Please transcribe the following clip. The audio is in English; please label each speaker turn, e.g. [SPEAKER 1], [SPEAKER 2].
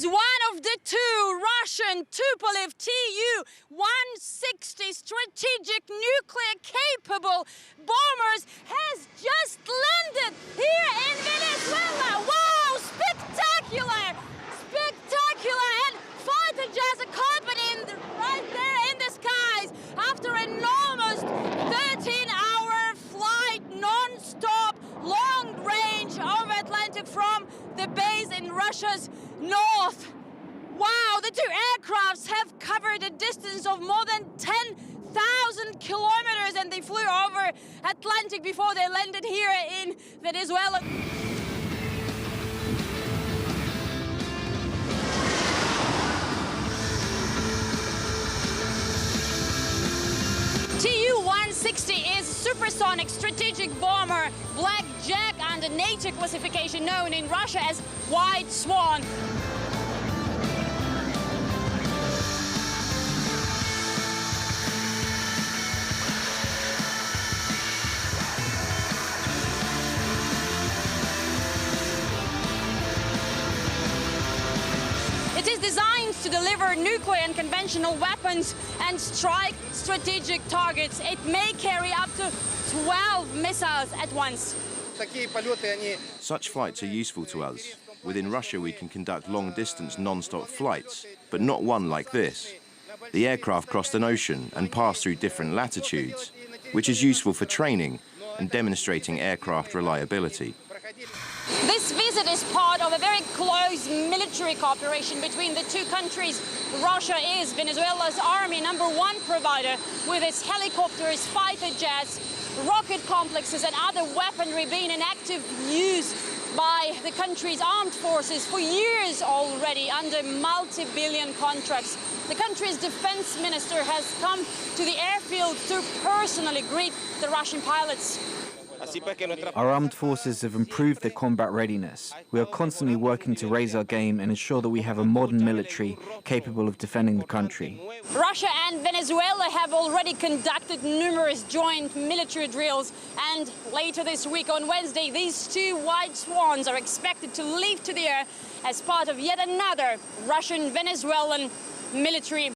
[SPEAKER 1] is one of the two Russian Tupolev Tu-160 strategic nuclear-capable bombers has just landed here in Venezuela. Wow, spectacular! Spectacular! And fighter jets accompanying right there in the skies after an almost 13-hour flight, non-stop, long range over Atlantic from the base in Russia's north. Wow, the two aircrafts have covered a distance of more than 10,000 kilometers, and they flew over Atlantic before they landed here in Venezuela. Tu-160 is supersonic strategic bomber, Black Jack, under NATO classification known in Russia as White Swan. It is designed to deliver nuclear and conventional weapons and strike strategic targets. It may carry up to 12 missiles at once.
[SPEAKER 2] Such flights are useful to us. Within Russia, we can conduct long-distance non-stop flights, but not one like this. The aircraft crossed an ocean and passed through different latitudes, which is useful for training and demonstrating aircraft reliability.
[SPEAKER 1] This visit is part of a very close military cooperation between the two countries. Russia is Venezuela's army #1 provider, with its helicopters, fighter jets, rocket complexes and other weaponry being in active use by the country's armed forces for years already under multi-billion contracts. The country's defense minister has come to the airfield to personally greet the Russian pilots.
[SPEAKER 3] Our armed forces have improved their combat readiness. We are constantly working to raise our game and ensure that we have a modern military capable of defending the country.
[SPEAKER 1] Russia and Venezuela have already conducted numerous joint military drills, and later this week on Wednesday, these two White Swans are expected to leave to the air as part of yet another Russian-Venezuelan military